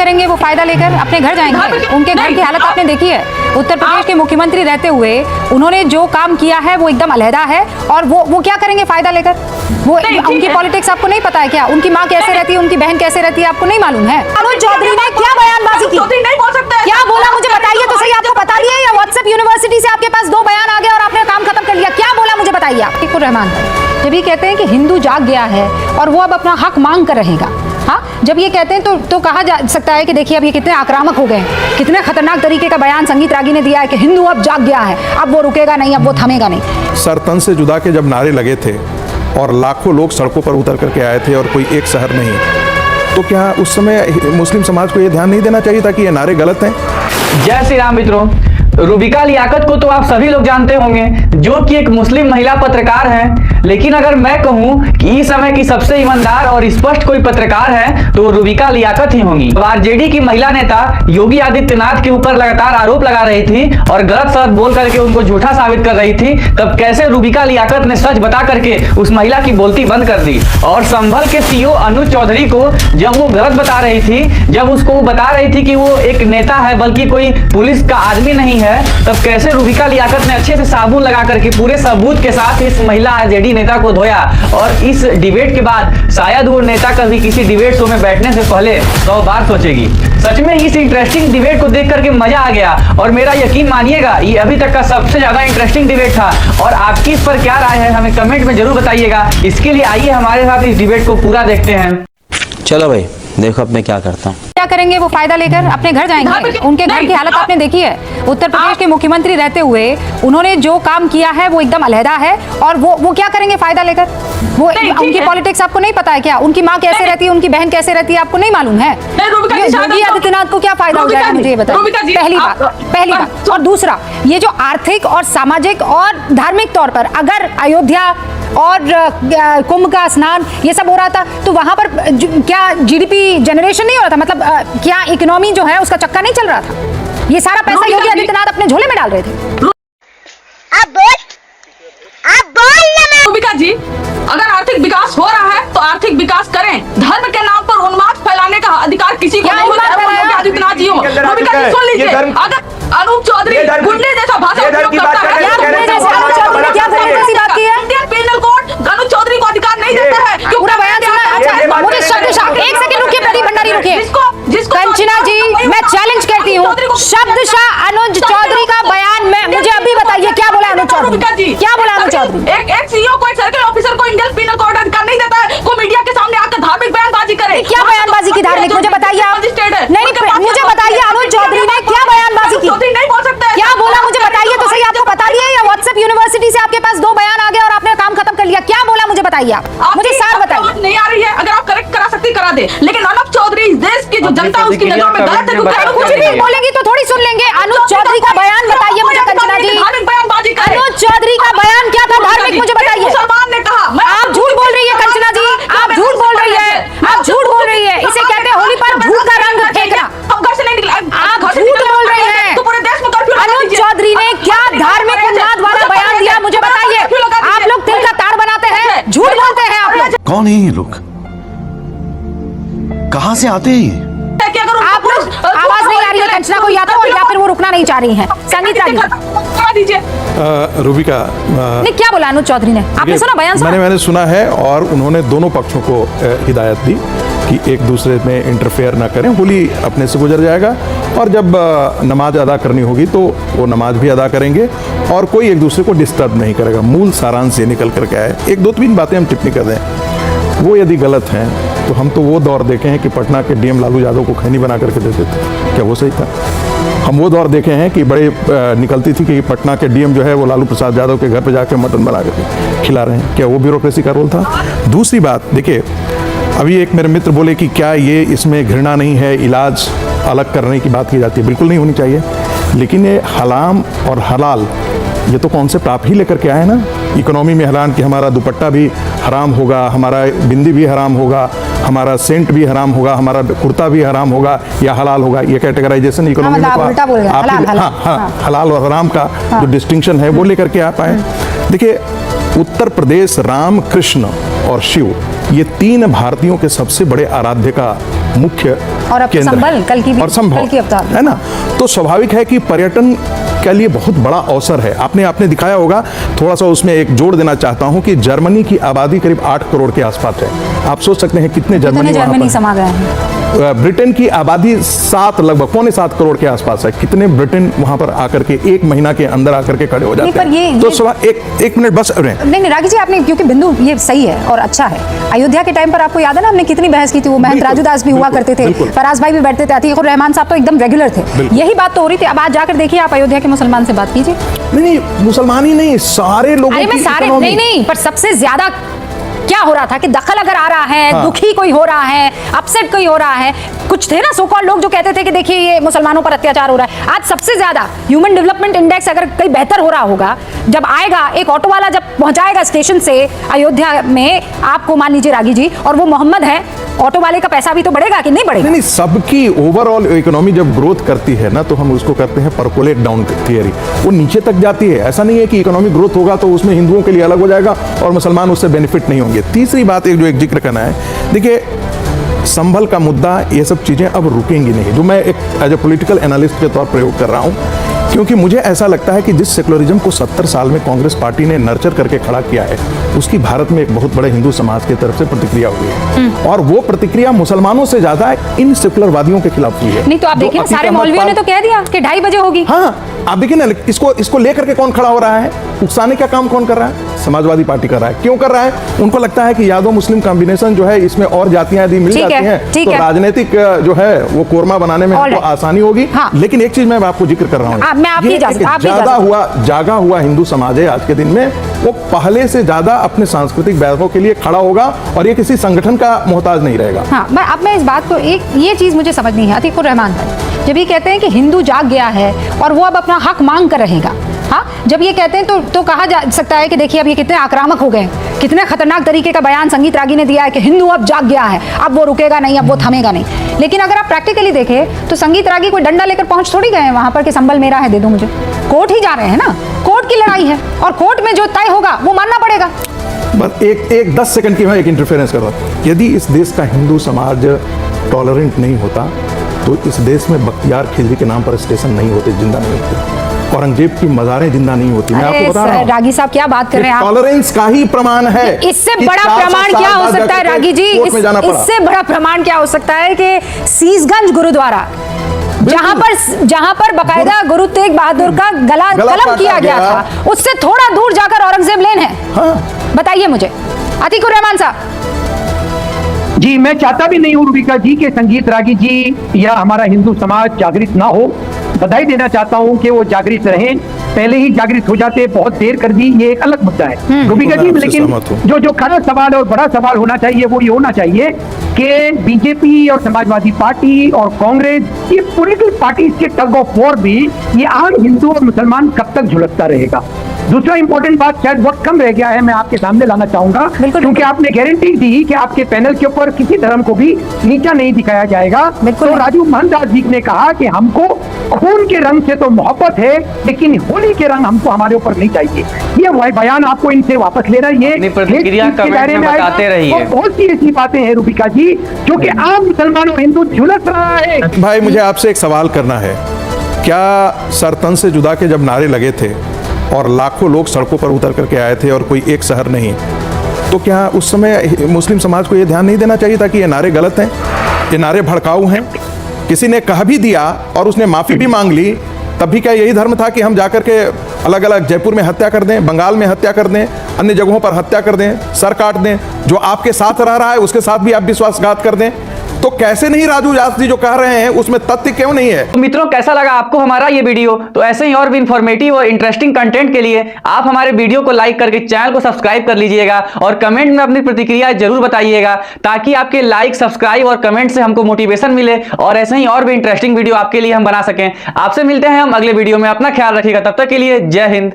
करेंगे वो फायदा लेकर अपने घर जाएंगे। उनके घर की हालत आपने देखी है। उत्तर प्रदेश के मुख्यमंत्री रहते हुए उन्होंने जो काम किया है वो एकदम अलहदा है। और वो क्या करेंगे फायदा लेकर? वो उनकी पॉलिटिक्स आपको नहीं पता है क्या? उनकी माँ कैसे रहती है, उनकी बहन कैसे रहती है, आपको नहीं मालूम है? अनुज चौधरी ने क्या बयानबाजी की, क्या बोला मुझे बताइए तो सही। आपको बता दिया या व्हाट्सएप यूनिवर्सिटी से आपके पास 2 बयान आ गए और आपने काम खत्म कर लिया? क्या बोला मुझे बताइए आप। रहमान जब ये कहते हैं कि हिंदू जाग गया है और वो अब अपना हक मांग कर रहेगा, हाँ, जब ये कहते हैं तो कहा जा सकता है कि देखिए अब ये कितने आक्रामक हो गए, कितने खतरनाक तरीके का बयान संगीत रागी ने दिया है कि हिंदू अब जाग गया है, अब वो रुकेगा नहीं, अब वो थमेगा नहीं। सर तन से जुदा के जब नारे लगे थे और लाखों लोग सड़कों पर उतर करके आए थे और कोई एक शहर नहीं, तो क्या उस समय मुस्लिम समाज को ये ध्यान नहीं देना चाहिए था कि ये नारे गलत हैं? जय श्री राम मित्रों, रूबिका लियाकत को तो आप सभी लोग जानते होंगे, जो कि एक मुस्लिम महिला पत्रकार हैं। लेकिन अगर मैं कहूं कि इस समय की सबसे ईमानदार और स्पष्ट कोई पत्रकार है तो रूबिका लियाकत ही होंगी। आरजेडी की महिला नेता योगी आदित्यनाथ के ऊपर लगातार आरोप लगा रही थी और गलत शब्द बोल करके उनको झूठा साबित कर रही थी, तब कैसे रूबिका लियाकत ने सच बता करके उस महिला की बोलती बंद कर दी। और संभल के सीईओ अनुज चौधरी को जब वो गलत बता रही थी, जब उसको वो बता रही थी कि वो एक नेता है बल्कि कोई पुलिस का आदमी नहीं है, तब कैसे रूबिका लियाकत ने अच्छे से साबुन लगा करके पूरे सबूत के साथ इस महिला आरजेडी नेता को धोया। और इस डिबेट के बाद शायद वो नेता कभी किसी डिबेट शो में बैठने से पहले 100 बार सोचेगी। सच में इस इंटरेस्टिंग डिबेट को देख करके मजा आ गया और मेरा यकीन मानिएगा ये अभी तक का सबसे ज्यादा इंटरेस्टिंग डिबेट था। और आपकी इस पर क्या राय है हमें कमेंट में जरूर बताइएगा। इसके लिए आइए हमारे साथ इस डिबेट को पूरा देखते हैं। चलो भाई देखो अब मैं क्या करता हूँ। क्या करेंगे वो फायदा लेकर अपने घर जाएंगे। उनके घर की हालत आपने देखी है। उत्तर प्रदेश के मुख्यमंत्री रहते हुए उन्होंने जो काम किया है वो एकदम अलहदा है। और वो क्या करेंगे फायदा लेकर? वो उनकी पॉलिटिक्स आपको नहीं पता है क्या? उनकी माँ कैसे रहती है, उनकी बहन कैसे रहती है, आपको नहीं मालूम है? योगी आदित्यनाथ को क्या फायदा हो जाएगा मुझे ये बताइए। पहली बात। और दूसरा, ये जो आर्थिक और सामाजिक और धार्मिक तौर पर अगर अयोध्या और कुंभ का स्नान ये सब हो रहा था तो वहां पर क्या जीडीपी जनरेशन नहीं हो रहा था? मतलब क्या इकोनॉमी जो है उसका चक्का नहीं चल रहा था? ये सारा पैसा योगी आदित्यनाथ अपने झोले में डाल रहे थे। आप बोल ना। रूबिका जी, अगर आर्थिक विकास हो रहा है तो आर्थिक विकास करें। धर्म के नाम पर उन्माद फैलाने का अधिकार किसी को नहीं होता है। आदित्यनाथ जी हो, रूबिका जी सुन लीजिए, अगर अनूप चौधरी गुंडे जैसा भाषा उपयोग करता है, Indian Penal Code Anup Chaudhary को अधिकार नहीं देता है। पूरा बयान सुना। अच्छा मुझे शब्दशः एक सेकंड रुकिए, प्रदीप भंडारी रुकिए। कंचना जी मैं चैलेंज करती हूँ, शब्दशः अनुज चौधरी का बयान में मुझे अभी बताइए क्या बोला अनुज चौधरी? क्या बोला अनुज चौधरी? एक सीईओ को, एक सर्कल ऑफिसर को इंडियन पेनल कोड अधिकार नहीं देता है को मीडिया के सामने आकर धार्मिक बयानबाजी करे। क्या बयानबाजी की धार्मिक? मुझे बताइए आप। नहीं मुझे बताइए अनुज चौधरी ने क्या बयानबाजी की? नहीं बोल सकते। क्या बोला मुझे बताइए तो सही। आपको बता दिया या व्हाट्सएप यूनिवर्सिटी से आपके पास 2 बयान आ गए और आपने काम खत्म कर लिया? क्या बोला मुझे बताइए आप। मुझे सार बताइए। नहीं आ रही है, अगर आप करेक्ट करा सकती करा दे, लेकिन अनुज चौधरी इस देश की जो जनता उसकी नजर में गलत है। कुछ भी बोलेंगी तो थोड़ी सुन लेंगे। अनुज चौधरी का बयान बताइए मुझे कंचना जी। अनुज चौधरी का बयान क्या था धार्मिक? मुझे बताइए। मुसलमान ने कहा। आप झूठ बोल रही है कंचना जी, आप झूठ बोल रही है, आप झूठ बोल रही है। इसे कहते हैं होली पर झूठ का रंग फेंकना। हम घर से नहीं निकले, आप झूठ बोल रहे हैं। तो पूरे देश में कर्फ्यू लगा अनुज दीजिए। चौधरी ने क्या धार्मिक उन्माद वाला बयान दिया मुझे बताइए। आप लोग तिल का तार बनाते हैं, झूठ बोलते हैं आप लोग। कौन है ये लोग? कहां से आते हैं? आप लोग आवाज नहीं आ रही है कंचना को, या तो या फिर वो रुकना नहीं चाह रही है। संगीत रागी करा दीजिए। रूबिका ने क्या बोला अनुज चौधरी ने? आपने सुना बयान? मैंने सुना है और उन्होंने दोनों पक्षों को हिदायत दी कि एक दूसरे में इंटरफेयर ना करें। होली अपने से गुजर जाएगा और जब नमाज अदा करनी होगी तो वो नमाज भी अदा करेंगे और कोई एक दूसरे को डिस्टर्ब नहीं करेगा। मूल सारांश ये निकल करके आए। 1-2-3 बातें हम टिप्पणी कर दें। वो यदि गलत हैं तो हम तो वो दौर देखे हैं कि पटना के डीएम लालू यादव को खैनी बना करके देते थे। क्या वो सही था? हम वो दौर देखे हैं कि बड़े निकलती थी कि पटना के डीएम जो है वो लालू प्रसाद यादव के घर पे जाकर मटन बना करके खिला रहे हैं। क्या वो ब्यूरोक्रेसी का रोल था? दूसरी बात देखिए, अभी एक मेरे मित्र बोले कि क्या ये इसमें घृणा नहीं है, इलाज अलग करने की बात की जाती है। बिल्कुल नहीं होनी चाहिए, लेकिन ये हलाम और हलाल ये तो कॉन्सेप्ट आप ही लेकर के आए ना। इकोनॉमी में हराम कि हमारा दुपट्टा भी हराम होगा, हमारा बिंदी भी हराम होगा, हमारा सेंट भी हराम होगा, हमारा कुर्ता भी हराम होगा या हलाल होगा। ये कैटेगराइजेशन इकोनॉमी में हलाल और हराम का जो डिस्टिंक्शन है वो लेकर के आप आए। देखिए, उत्तर प्रदेश राम, कृष्ण और शिव ये 3 भारतीयों के सबसे बड़े आराध्य का मुख्य और अब केंद्र संभल, है। कल की भी- और संभव कल की अवतार। है ना। तो स्वाभाविक है कि पर्यटन के लिए बहुत बड़ा अवसर है। आपने दिखाया होगा, थोड़ा सा उसमें एक जोड़ देना चाहता हूं कि जर्मनी की आबादी करीब 8 करोड़ के आसपास है। आप सोच सकते हैं कितने कितने वहां जर्मनी पर समा गए हैं। ब्रिटेन की आबादी 7 लगभग 6.25 करोड़ के आसपास है। कितने ब्रिटेन वहां पर आकर के 1 महीना के अंदर आकर के खड़े हो जाते पर ये- हैं। तो ये- सवाल एक मिनट बस नहीं रागी जी, आपने क्योंकि बिंदु ये सही है और अच्छा है। अयोध्या के टाइम पर आपको याद है ना, हमने कितनी बहस की थी। वो महंत बिल्कुल, राजू दास भी हुआ बिल्कुल, करते थे, बिल्कुल। फराज भाई भी बैठते थे, अतीक उर रहमान साहब तो एकदम रेगुलर थे। बिल्कुल। यही बात तो हो रही थी। अब आज जाकर देखिए, आप अयोध्या के मुसलमान से बात कीजिए। नहीं, मुसलमान ही नहीं, सारे लोगों अरे मैं की सारे economy- नहीं, पर सबसे ज्यादा क्या हो रहा था कि दखल अगर आ रहा है, हाँ। दुखी कोई हो रहा है, अपसेट कोई हो रहा है, कुछ थे ना सो कॉल्ड लोग जो कहते थे कि देखिए ये मुसलमानों पर अत्याचार हो रहा है। आज सबसे ज्यादा ह्यूमन डेवलपमेंट इंडेक्स अगर कहीं बेहतर हो रहा होगा, जब आएगा एक ऑटो वाला, जब पहुंचाएगा स्टेशन से अयोध्या में आपको, मान लीजिए रागी जी, और वो मोहम्मद है, ऑटो वाले का पैसा भी तो बढ़ेगा कि नहीं बढ़ेगा? नहीं, सबकी ओवरऑल इकोनॉमी जब ग्रोथ करती है ना, तो हम उसको करते हैं परकोलेट डाउन थियरी। वो नीचे तक जाती है। ऐसा नहीं है कि इकोनॉमिक ग्रोथ होगा तो उसमें हिंदुओं के लिए अलग हो जाएगा और मुसलमान उससे बेनिफिट नहीं होंगे। तीसरी बात एक जिक्र करना है, देखिए संभल का मुद्दा, ये सब चीजें अब रुकेंगी नहीं, जो मैं एक एज ए पॉलिटिकल एनालिस्ट के तौर पर प्रयोग कर रहा हूं, क्योंकि मुझे ऐसा लगता है कि जिस सेकुलरिज्म को 70 साल में कांग्रेस पार्टी ने नर्चर करके खड़ा किया है, उसकी भारत में एक बहुत बड़े हिंदू समाज की तरफ से प्रतिक्रिया हुई है, और वो प्रतिक्रिया मुसलमानों से ज्यादा इन सेकुलरवादियों के खिलाफ हुई है। नहीं तो आप जो देखिए ना, अतीक सारे अहमद मौलवियों ने पाल- तो कह दिया कि 2:30 बजे होगी। हाँ, आप देखिए ना, इसको लेकर के कौन खड़ा हो रहा है? उकसाने का काम कौन कर रहा है? समाजवादी पार्टी कर रहा है। क्यों कर रहा है? उनको लगता है कि यादव मुस्लिम कॉम्बिनेशन जो है, इसमें और जातियां यदि मिल ठीक जाती है, हैं ठीक तो है। राजनीतिक जो है वो कोरमा बनाने में All हमको right. आसानी होगी। हाँ। लेकिन एक चीज मैं आपको जिक्र कर रहा हूँ, मैं आपकी ये इजाजत- एक आपकी जागा हुआ हिंदू समाज है आज के दिन में, वो पहले से ज्यादा अपने सांस्कृतिक वैभव के लिए खड़ा होगा और ये किसी संगठन का मोहताज नहीं रहेगा। हाँ, मैं इस बात को, एक ये चीज मुझे समझ नहीं है अतीक उर रहमान भाई, जब ये कहते हैं कि हिंदू जाग गया है और वो अब अपना हक मांग कर रहेगा, हाँ, जब ये कहते हैं तो कहा जा सकता है कि देखिए अब ये कितने आक्रामक हो गए, कितने खतरनाक तरीके का बयान संगीत रागी ने दिया है कि हिंदू अब जाग गया है, अब वो रुकेगा नहीं, अब वो थमेगा नहीं। लेकिन अगर आप प्रैक्टिकली देखें तो संगीत रागी कोई डंडा लेकर पहुंच थोड़ी गए हैं वहां पर कि संबल मेरा है, दे दो मुझे। कोर्ट ही जा रहे हैं ना, कोर्ट की लड़ाई है और कोर्ट में जो तय होगा वो मानना पड़ेगा। बस एक 10 सेकंड की मैं एक इंटरफेरेंस कर रहा हूं। यदि इस देश का हिंदू समाज टॉलरेंट नहीं होता तो इस देश में बख्तियार खिलजी के नाम पर स्टेशन नहीं होते, जिंदा नहीं होते, औरंगजेब की मज़ारें जिंदा नहीं होती। मैं आपको बता रहा हूं, रागी साहब क्या बात कर रहे हैं आप? टॉलरेंस का ही प्रमाण है। इससे कि बड़ा 400 प्रमाण साल क्या हो बाद सकता है जाकर रागी जी? कोर्ट में जाना पड़ा। इससे बड़ा प्रमाण क्या हो सकता है कि सीसगंज गुरुद्वारा, जहां पर बकायदा गुरु तेग बहादुर का गला कलम काटा किया गया गया। था, उससे थोड़ा दूर जाकर औरंगजेब लेन है। हाँ। बताइए मुझे अतीक उर रहमान साहब। जी, मैं चाहता भी नहीं हूं रूबिका जी के संगीत रागी जी या हमारा हिंदू समाज जागृत ना हो। बधाई देना चाहता हूं कि वो जागृत रहें, पहले ही जागृत हो जाते, बहुत देर कर दी, ये एक अलग मुद्दा है रूबिका जी। मैं आपसे लेकिन सहमत हूं। जो खरा सवाल और बड़ा सवाल होना चाहिए वो ये होना चाहिए कि बीजेपी और समाजवादी पार्टी और कांग्रेस, ये पॉलिटिकल पार्टीज के टग ऑफ वॉर भी ये आम हिंदू और मुसलमान कब तक झुलसता रहेगा। दूसरा इंपॉर्टेंट बात, शायद वक्त कम रह गया है, मैं आपके सामने लाना चाहूंगा, क्योंकि आपने गारंटी दी कि आपके पैनल के ऊपर किसी धर्म को भी नीचा नहीं दिखाया जाएगा। तो राजू महंत जी ने कहा कि हमको खून के रंग से तो मोहब्बत है, लेकिन होली के रंग हमको हमारे ऊपर नहीं चाहिए। ये वही बयान आपको इनसे वापस लेना, ये अपनी प्रतिक्रिया एक चीज के कमेंट दायरे में आएगा। बताते रहिए। और बहुत सी ऐसी बातें हैं रूबिका जी जो कि आम मुसलमान और हिंदू झुलस रहा है। भाई, मुझे आपसे एक सवाल करना है, क्या सरतन से जुदा के जब नारे लगे थे और लाखों लोग सड़कों पर उतर करके आए थे और कोई एक शहर नहीं, तो क्या उस समय मुस्लिम समाज को ये ध्यान नहीं देना चाहिए था कि ये नारे गलत हैं, ये नारे भड़काऊ हैं? किसी ने कह भी दिया और उसने माफ़ी भी मांग ली, तब भी क्या यही धर्म था कि हम जाकर के अलग अलग जयपुर में हत्या कर दें, बंगाल में हत्या कर दें, अन्य जगहों पर हत्या कर दें, सर काट दें, जो आपके साथ रह रहा है उसके साथ भी आप विश्वासघात कर दें? तो कैसे नहीं राजू व्यास जी जो कह रहे हैं उसमें तथ्य क्यों नहीं है? तो मित्रों, कैसा लगा आपको हमारा ये वीडियो? तो ऐसे ही और भी इंफॉर्मेटिव और इंटरेस्टिंग कंटेंट के लिए आप हमारे वीडियो को लाइक करके चैनल को सब्सक्राइब कर लीजिएगा और कमेंट में अपनी प्रतिक्रिया जरूर बताइएगा, ताकि आपके लाइक, सब्सक्राइब और कमेंट से हमको मोटिवेशन मिले और ऐसे ही और भी इंटरेस्टिंग वीडियो आपके लिए हम बना सकें। आपसे मिलते हैं हम अगले वीडियो में। अपना ख्याल रखिएगा, तब तक के लिए जय हिंद।